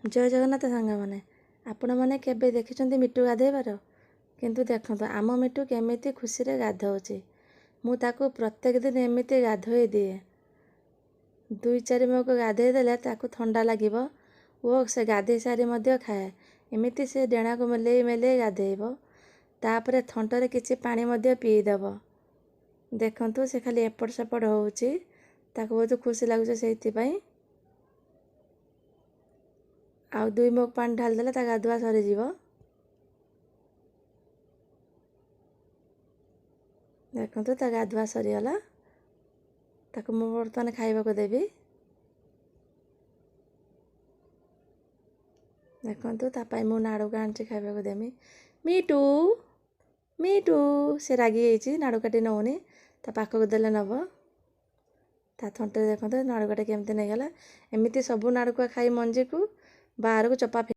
ଜୟ ଜଗନ୍ନାଥ ସାଙ୍ଗମାନେ, ଆପଣମାନେ କେବେ ଦେଖିଛନ୍ତି ମିଟୁ ଗାଧୋଇବାର? କିନ୍ତୁ ଦେଖନ୍ତୁ ଆମ ମିଟୁ କେମିତି ଖୁସିରେ ଗାଧୋଉଛି। ମୁଁ ତାକୁ ପ୍ରତ୍ୟେକ ଦିନ ଏମିତି ଗାଧୋଇ ଦିଏ। 2-4 ମଗ ଗାଧୋଇ ଦେଲେ ତାକୁ ଥଣ୍ଡା ଲାଗିବ ଓ ସେ ଗାଧୋଇ ସାରି ମଧ୍ୟ ଖାଏ। ଏମିତି ସେ ଡେଣାକୁ ମେଲେଇ ମେଲେଇ ଗାଧୋଇବ। ତାପରେ ଥଣ୍ଟରେ କିଛି ପାଣି ମଧ୍ୟ ପିଇଦେବ। ଦେଖନ୍ତୁ ସେ ଖାଲି ଏପଟ ସେପଟ ହେଉଛି, ତାକୁ ବହୁତ ଖୁସି ଲାଗୁଛି ସେଇଥିପାଇଁ। ଆଉ 2 ମଗ ପାଣି ଢାଳିଦେଲେ ତା ଗାଧୁଆ ସରିଯିବ। ଦେଖନ୍ତୁ ତା ଗାଧୁଆ ସରିଗଲା। ତାକୁ ମୁଁ ବର୍ତ୍ତମାନ ଖାଇବାକୁ ଦେବି। ଦେଖନ୍ତୁ ତା ପାଇଁ ମୁଁ ନାଡ଼ୁକୁ ଆଣିଛି ଖାଇବାକୁ ଦେମି। ମିଟୁ ମିଟୁ ସେ ରାଗି ଯାଇଛି, ନାଡ଼ୁ କାଟି ନେଉନି। ତା ପାଖକୁ ଦେଲେ ନେବ। ତା ଥଣ୍ଟରେ ଦେଖନ୍ତୁ ନାଡ଼ୁ କାଟି କେମିତି ନେଇଗଲା। ଏମିତି ସବୁ ନାଡ଼ୁକା ଖାଇ ମଞ୍ଜିକୁ ବାହାରକୁ ଚୋପା